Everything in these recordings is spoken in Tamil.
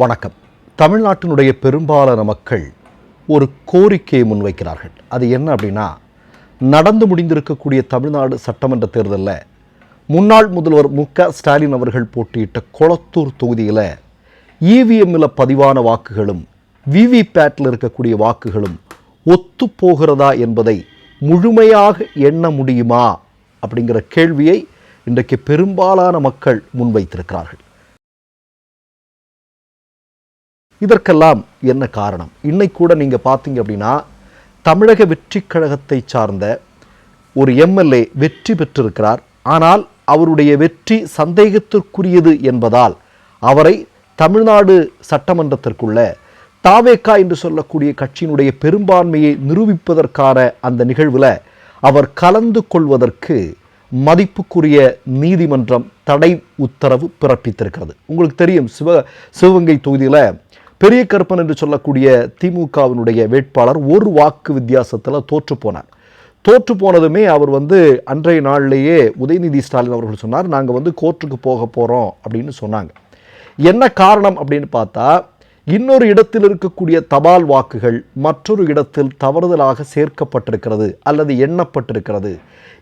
வணக்கம். தமிழ்நாட்டினுடைய பெரும்பாலான மக்கள் ஒரு கோரிக்கையை முன்வைக்கிறார்கள். அது என்ன அப்படின்னா, நடந்து முடிந்திருக்கக்கூடிய தமிழ்நாடு சட்டமன்ற தேர்தலில் முன்னாள் முதல்வர் மு.க.ஸ்டாலின் அவர்கள் போட்டியிட்ட கொளத்தூர் தொகுதியில் இவிஎம்மில் பதிவான வாக்குகளும் விவிபேட்டில் இருக்கக்கூடிய வாக்குகளும் ஒத்து போகிறதா என்பதை முழுமையாக எண்ண முடியுமா அப்படிங்கிற கேள்வியை இன்றைக்கு பெரும்பாலான மக்கள் முன்வைத்திருக்கிறார்கள். இதற்கெல்லாம் என்ன காரணம்? இன்னைக்கு கூட நீங்கள் பார்த்தீங்க அப்படின்னா, தமிழக வெற்றி கழகத்தை சார்ந்த ஒரு எம்எல்ஏ வெற்றி பெற்றிருக்கிறார். ஆனால் அவருடைய வெற்றி சந்தேகத்திற்குரியது என்பதால் அவரை தமிழ்நாடு சட்டமன்றத்திற்குள்ள தாவேகா என்று சொல்லக்கூடிய கட்சியினுடைய பெரும்பான்மையை நிரூபிப்பதற்கான அந்த நிகழ்வில் அவர் கலந்து கொள்வதற்கு மதிப்புக்குரிய நீதிமன்றம் தடை உத்தரவு பிறப்பித்திருக்கிறது. உங்களுக்கு தெரியும், சிவகங்கை தொகுதியில் பெரிய கருப்பன் என்று சொல்லக்கூடிய திமுகவினுடைய வேட்பாளர் ஒரு வாக்கு வித்தியாசத்தில் தோற்று போனார். தோற்று போனதுமே அவர் அன்றைய நாளிலேயே உதயநிதி ஸ்டாலின் அவர்கள் சொன்னார், நாங்கள் கோர்ட்டுக்கு போக போகிறோம் அப்படின்னு சொன்னாங்க. என்ன காரணம் அப்படின்னு பார்த்தா, இன்னொரு இடத்தில் இருக்கக்கூடிய தபால் வாக்குகள் மற்றொரு இடத்தில் தவறுதலாக சேர்க்கப்பட்டிருக்கிறது அல்லது எண்ணப்பட்டிருக்கிறது.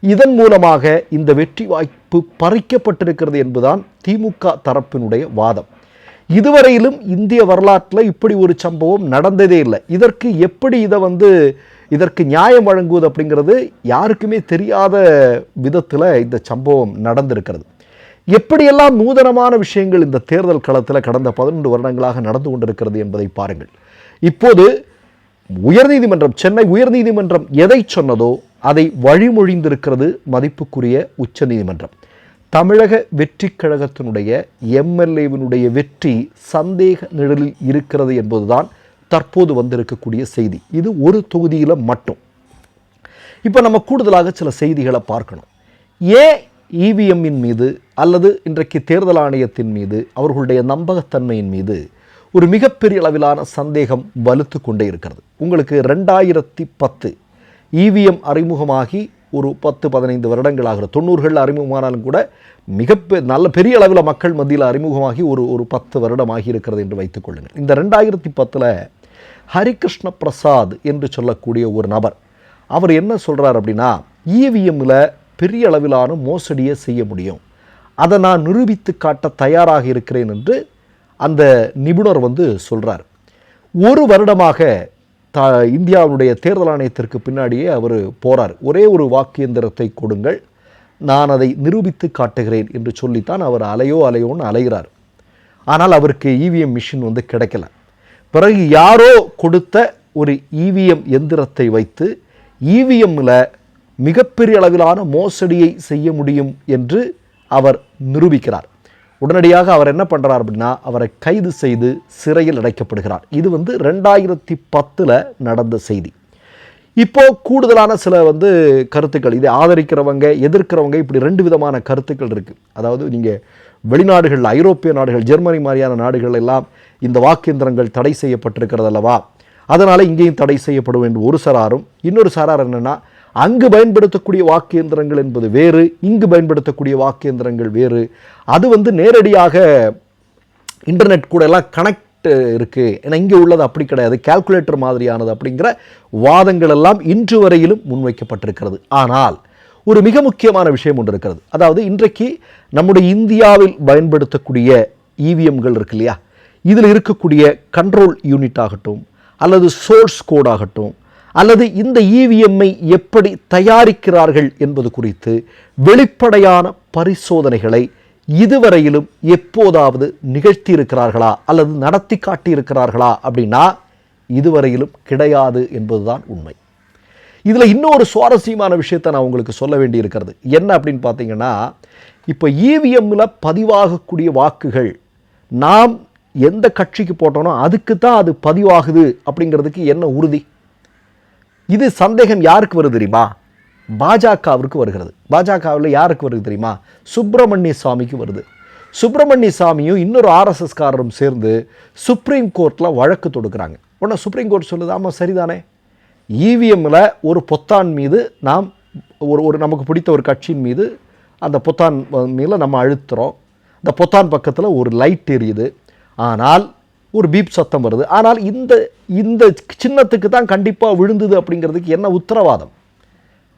இதன் மூலமாக இந்த வெற்றி வாய்ப்பு பறிக்கப்பட்டிருக்கிறது என்பதுதான் திமுக தரப்பினுடைய வாதம். இதுவரையிலும் இந்திய வரலாற்றில் இப்படி ஒரு சம்பவம் நடந்ததே இல்லை. இதற்கு எப்படி இதற்கு நியாயம் வழங்குவது அப்படிங்கிறது யாருக்குமே தெரியாத விதத்தில் இந்த சம்பவம் நடந்திருக்கிறது. எப்படியெல்லாம் நூதனமான விஷயங்கள் இந்த தேர்தல் களத்தில் கடந்த 12 வருடங்களாக நடந்து கொண்டிருக்கிறது என்பதை பாருங்கள். இப்போது உயர்நீதிமன்றம், சென்னை உயர்நீதிமன்றம் எதை சொன்னதோ அதை வழிமொழிந்திருக்கிறது மதிப்புக்குரிய உச்ச நீதிமன்றம். தமிழக வெற்றி கழகத்தினுடைய எம்எல்ஏவினுடைய வெற்றி சந்தேக நிழலில் இருக்கிறது என்பதுதான் தற்போது வந்திருக்கக்கூடிய செய்தி. இது ஒரு தொகுதியில் மட்டும். இப்போ நம்ம கூடுதலாக சில செய்திகளை பார்க்கணும். ஏன் இவிஎம்மின் மீது அல்லது இன்றைக்கு தேர்தல் ஆணையத்தின் மீது, அவர்களுடைய நம்பகத்தன்மையின் மீது ஒரு மிகப்பெரிய அளவிலான சந்தேகம் வலுத்து கொண்டே இருக்கிறது? உங்களுக்கு 2010 இவிஎம் அறிமுகமாகி ஒரு 10-15 வருடங்களாகிற 90களில் அறிமுகமானாலும் கூட நல்ல பெரிய அளவில் மக்கள் மத்தியில் அறிமுகமாகி ஒரு 10 வருடமாகி இருக்கிறது என்று வைத்துக் கொள்ளுங்கள். இந்த 2010 ஹரிகிருஷ்ண பிரசாத் என்று சொல்லக்கூடிய ஒரு நபர், அவர் என்ன சொல்கிறார் அப்படின்னா, இவிஎம்மில் பெரிய அளவிலான மோசடியை செய்ய முடியும், அதை நான் நிரூபித்து காட்ட தயாராக இருக்கிறேன் என்று அந்த நிபுணர் சொல்கிறார். ஒரு வருடமாக இந்தியாவுடைய தேர்தல் ஆணையத்திற்கு பின்னாடியே அவர் போகிறார். ஒரே ஒரு வாக்கு இயந்திரத்தை கொடுங்கள், நான் அதை நிரூபித்து காட்டுகிறேன் என்று சொல்லித்தான் அவர் அலையோன்னு அலைகிறார். ஆனால் அவருக்கு இவிஎம் மிஷின் கிடைக்கல. பிறகு யாரோ கொடுத்த ஒரு இவிஎம் எந்திரத்தை வைத்து இவிஎம்மில் மிகப்பெரிய அளவிலான மோசடியை செய்ய முடியும் என்று அவர் நிரூபிக்கிறார். உடனடியாக அவர் என்ன பண்ணுறார் அப்படின்னா, அவரை கைது செய்து சிறையில் அடைக்கப்படுகிறார். இது 2010 நடந்த செய்தி. இப்போ கூடுதலான சில கருத்துக்கள், இதை ஆதரிக்கிறவங்க எதிர்க்கிறவங்க, இப்படி 2 விதமான கருத்துக்கள் இருக்குது. அதாவது நீங்கள் வெளிநாடுகளில், ஐரோப்பிய நாடுகள், ஜெர்மனி மாதிரியான நாடுகள் எல்லாம் இந்த வாக்கேந்திரங்கள் தடை செய்யப்பட்டிருக்கிறது அல்லவா, அதனால் இங்கேயும் தடை செய்யப்படும் என்று ஒரு சாராரும், இன்னொரு சாரார் என்னென்னா, அங்கு பயன்படுத்தக்கூடிய வாக்கேந்திரங்கள் என்பது வேறு, இங்கு பயன்படுத்தக்கூடிய வாக்கேந்திரங்கள் வேறு, அது நேரடியாக இன்டர்நெட் கூட எல்லாம் கனெக்ட் இருக்குது, ஏன்னா இங்கே உள்ளது அப்படி கிடையாது, கால்குலேட்டர் மாதிரியானது அப்படிங்கிற வாதங்கள் எல்லாம் இன்று வரையிலும் முன்வைக்கப்பட்டிருக்கிறது. ஆனால் ஒரு மிக முக்கியமான விஷயம் ஒன்று இருக்கிறது. அதாவது இன்றைக்கு நம்முடைய இந்தியாவில் பயன்படுத்தக்கூடிய இவிஎம்கள் இருக்கு இல்லையா, இதில் இருக்கக்கூடிய கண்ட்ரோல் யூனிட் ஆகட்டும் அல்லது சோர்ஸ் கோட் ஆகட்டும் அல்லது இந்த இவிஎம்மை எப்படி தயாரிக்கிறார்கள் என்பது குறித்து வெளிப்படையான பரிசோதனைகளை இதுவரையிலும் எப்போதாவது நிகழ்த்தி இருக்கிறார்களா அல்லது நடத்தி காட்டியிருக்கிறார்களா அப்படின்னா இதுவரையிலும் கிடையாது என்பதுதான் உண்மை. இதில் இன்னொரு சுவாரஸ்யமான விஷயத்தை நான் உங்களுக்கு சொல்ல வேண்டி இருக்கிறது. என்ன அப்படின்னு பார்த்தீங்கன்னா, இப்போ இவிஎம்மில் பதிவாகக்கூடிய வாக்குகள் நாம் எந்த கட்சிக்கு போட்டோனோ அதுக்கு தான் அது பதிவாகுது அப்படிங்கிறதுக்கு என்ன உறுதி? இது சந்தேகம் யாருக்கு வருது தெரியுமா? பாஜகவிற்கு வருகிறது. பாஜகவில் யாருக்கு வருது தெரியுமா? சுப்பிரமணிய சாமிக்கு வருது. சுப்பிரமணிய சாமியும் இன்னொரு ஆர்எஸ்எஸ்காரரும் சேர்ந்து சுப்ரீம் கோர்ட்டில் வழக்கு தொடுக்கிறாங்க. உடனே சுப்ரீம் கோர்ட் சொல்லுது, ஆமாம் சரிதானே, இவிஎம்மில் ஒரு பொத்தான் மீது நாம் ஒரு நமக்கு பிடித்த ஒரு கட்சியின் மீது அந்த பொத்தான் மீது நம்ம அழுத்துகிறோம், இந்த பொத்தான் பக்கத்தில் ஒரு லைட் எரியுது, ஆனால் ஒரு பீப் சத்தம் வருது. ஆனால் இந்த இந்த சின்னத்துக்கு தான் கண்டிப்பாக விழுந்தது அப்படிங்கிறதுக்கு என்ன உத்தரவாதம்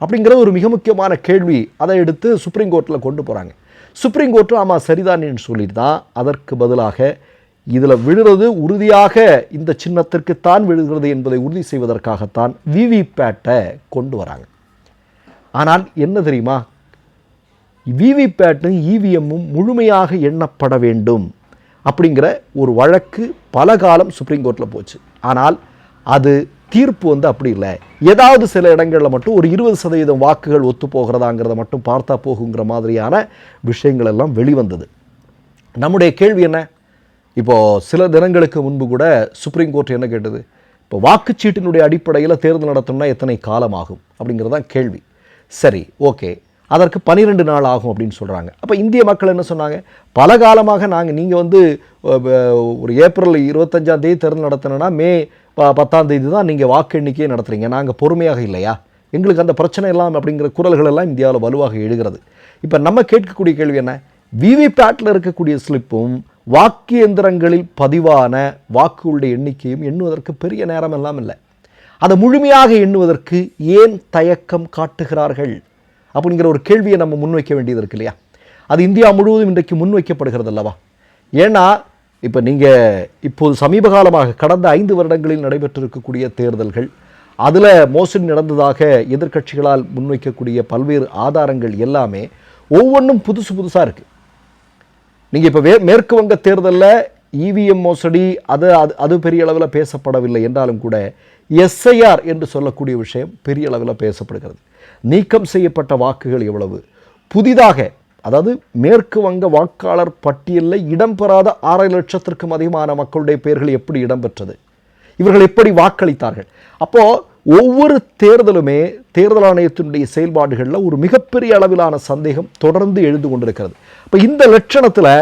அப்படிங்கிறது ஒரு மிக முக்கியமான கேள்வி. அதை எடுத்து சுப்ரீம் கோர்ட்டில் கொண்டு போகிறாங்க. சுப்ரீம் கோர்ட்டு ஆமாம் சரிதானேன்னு சொல்லிட்டு தான் அதற்கு பதிலாக இதில் விழுறது உறுதியாக இந்த சின்னத்திற்கு தான் விழுகிறது என்பதை உறுதி செய்வதற்காகத்தான் விவிபேட்டை கொண்டு வராங்க. ஆனால் என்ன தெரியுமா, விவிபேட்டும் இவிஎம்மும் முழுமையாக எண்ணப்பட வேண்டும் அப்படிங்கிற ஒரு வழக்கு பல காலம் சுப்ரீம் கோர்ட்டில் போச்சு. ஆனால் அது தீர்ப்பு அப்படி இல்லை. ஏதாவது சில இடங்களில் மட்டும் ஒரு 20% வாக்குகள் ஒத்து போகிறதாங்கிறத மட்டும் பார்த்தா போகுங்கிற மாதிரியான விஷயங்கள் எல்லாம் வெளிவந்தது. நம்முடைய கேள்வி என்ன, இப்போது சில தினங்களுக்கு முன்பு கூட சுப்ரீம் கோர்ட் என்ன கேட்டது, இப்போ வாக்குச்சீட்டினுடைய அடிப்படையில் தேர்தல் நடத்தணும்னா எத்தனை காலம் ஆகும் அப்படிங்கிறதான் கேள்வி. சரி, ஓகே, அதற்கு 12 நாள் ஆகும் அப்படின்னு சொல்கிறாங்க. அப்போ இந்திய மக்கள் என்ன சொன்னாங்க, பல காலமாக நீங்கள் ஒரு ஏப்ரல் 25 தேர்தல் நடத்தினா மே 10 தான் நீங்கள் வாக்கு எண்ணிக்கையை நடத்துகிறீங்க, நாங்கள் பொறுமையாக இல்லையா, எங்களுக்கு அந்த பிரச்சனை எல்லாம் அப்படிங்கிற குரல்கள் எல்லாம் இந்தியாவில் வலுவாக எழுகிறது. இப்போ நம்ம கேட்கக்கூடிய கேள்வி என்ன, விவிபேட்டில் இருக்கக்கூடிய ஸ்லிப்பும் வாக்கு எந்திரங்களில் பதிவான வாக்குகளுடைய எண்ணிக்கையும் எண்ணுவதற்கு பெரிய நேரம் எல்லாம் இல்லை. அதை முழுமையாக எண்ணுவதற்கு ஏன் தயக்கம் காட்டுகிறார்கள் அப்படிங்கிற ஒரு கேள்வியை நம்ம முன்வைக்க வேண்டியது இருக்கு இல்லையா. அது இந்தியா முழுவதும் இன்றைக்கு முன்வைக்கப்படுகிறது அல்லவா. ஏன்னா இப்போ நீங்கள் இப்போது சமீப காலமாக கடந்த 5 வருடங்களில் நடைபெற்றிருக்கக்கூடிய தேர்தல்கள், அதில் மோசடி நடந்ததாக எதிர்க்கட்சிகளால் முன்வைக்கக்கூடிய பல்வேறு ஆதாரங்கள் எல்லாமே ஒவ்வொன்றும் புதுசாக இருக்குது. நீங்கள் இப்போ மேற்கு வங்க தேர்தலில் இவிஎம் மோசடி அது பெரிய அளவில் பேசப்படவில்லை என்றாலும் கூட எஸ்ஐஆர் என்று சொல்லக்கூடிய விஷயம் பெரிய அளவில் பேசப்படுகிறது. நீக்கம் செய்யப்பட்ட வாக்குகள் எவ்வளவு, புதிதாக அதாவது மேற்கு வங்க வாக்காளர் பட்டியலில் இடம்பெறாத 6 லட்சத்திற்கும் அதிகமான மக்களுடைய பெயர்கள் எப்படி இடம்பெற்றது, இவர்கள் எப்படி வாக்களித்தார்கள். அப்போது ஒவ்வொரு தேர்தலுமே தேர்தல் ஆணையத்தினுடைய செயல்பாடுகளில் ஒரு மிகப்பெரிய அளவிலான சந்தேகம் தொடர்ந்து எழுந்து கொண்டிருக்கிறது. இப்போ இந்த லட்சணத்தில்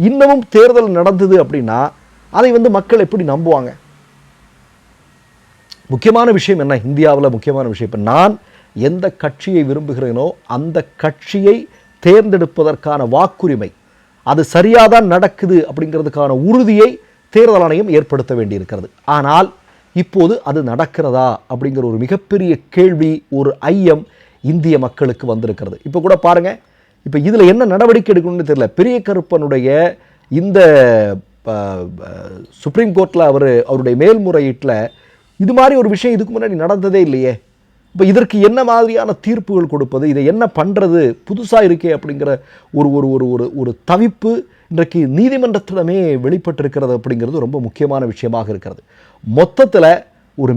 இன்னமும் தேர்தல் நடந்தது அப்படின்னா அதை மக்கள் எப்படி நம்புவாங்க? முக்கியமான விஷயம் என்ன, இந்தியாவில் முக்கியமான விஷயம், இப்போ நான் எந்த கட்சியை விரும்புகிறேனோ அந்த கட்சியை தேர்ந்தெடுப்பதற்கான வாக்குரிமை அது சரியாதான் நடக்குது அப்படிங்கிறதுக்கான உறுதியை தேர்தல் ஆணையம் ஏற்படுத்த வேண்டியிருக்கிறது. ஆனால் இப்போது அது நடக்கிறதா அப்படிங்கிற ஒரு மிகப்பெரிய கேள்வி, ஒரு ஐயம் இந்திய மக்களுக்கு வந்திருக்கிறது. இப்போ கூட பாருங்க, இப்போ இதில் என்ன நடவடிக்கை எடுக்கணும்னு தெரியல. பெரிய கருப்பனுடைய இந்த சுப்ரீம் கோர்ட்டில் அவருடைய மேல்முறையீட்டில் இது மாதிரி ஒரு விஷயம் இதுக்கு முன்னாடி நடந்ததே இல்லையே. இப்போ இதற்கு என்ன மாதிரியான தீர்ப்புகள் கொடுப்பது, இதை என்ன பண்ணுறது, புதுசாக இருக்கே அப்படிங்கிற ஒரு ஒரு ஒரு ஒரு ஒரு தவிப்பு இன்றைக்கு நீதிமன்றத்திடமே வெளிப்பட்டிருக்கிறது அப்படிங்கிறது ரொம்ப முக்கியமான விஷயமாக இருக்கிறது. மொத்தத்தில் ஒரு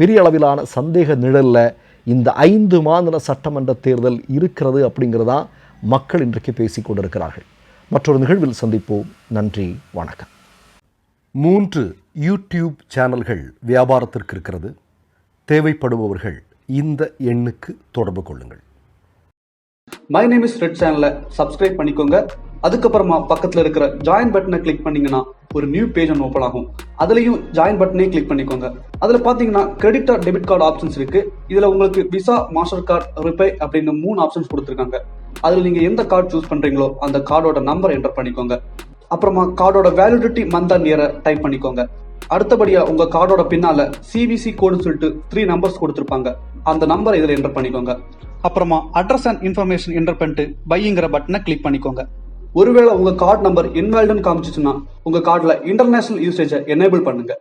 பெரிய அளவிலான சந்தேக நிழலில் இந்த 5 மாநில சட்டமன்ற தேர்தல் இருக்கிறது அப்படிங்கிறதான் மக்கள் இன்றைக்கு பேசி கொண்டிருக்கிறார்கள். மற்றொரு நிகழ்வில் சந்திப்போம். நன்றி, வணக்கம். 3 யூடியூப் சேனல்கள் வியாபாரத்திற்கு இருக்கிறது. தேவைப்படுபவர்கள் இந்த எண்ணுக்கு தொடர்பு கொள்ளுங்கள். மை நேம் இஸ் ரெட் சேனலை சப்ஸ்கிரைப் பண்ணிக்கோங்க. அதுக்கப்புறமா பக்கத்தில் இருக்கிற ஜாயின் பட்டனை கிளிக் பண்ணீங்கன்னா ஒரு நியூ பேஜ் ஒன்று ஓப்பன் ஆகும். அதுலேயும் ஜாயின் பட்டனே கிளிக் பண்ணிக்கோங்க. அதில் பார்த்தீங்கன்னா credit R debit card options இருக்கு. இதில் உங்களுக்கு விசா, மாஸ்டர் கார்டு, ரிப்பே அப்படின்னு 3 ஆப்ஷன்ஸ் கொடுத்துருக்காங்க. அதில் நீங்கள் எந்த கார்டு சூஸ் பண்ணுறீங்களோ அந்த கார்டோட நம்பர் என்டர் பண்ணிக்கோங்க. அப்புறமா கார்டோட வேலிடிட்டி மந்த் அண்ட் இயரை டைப் பண்ணிக்கோங்க. அடுத்தபடியா உங்க கார்டோட பின்னால சிவிசி கோடுன்னு சொல்லிட்டு 3 நம்பர்ஸ் கொடுத்துருப்பாங்க. அந்த நம்பரை இதில் என்டர் பண்ணிக்கோங்க. அப்புறமா அட்ரஸ் அண்ட் இன்ஃபர்மேஷன் என்டர் பண்ணிட்டு பைங்கிற பட்டனை கிளிக் பண்ணிக்கோங்க. ஒருவேளை உங்க கார்டு நம்பர் இன்வாலிட்னு காமிச்சிச்சுன்னா உங்க கார்டுல இன்டர்நேஷனல் யூசேஜை எனேபிள் பண்ணுங்க.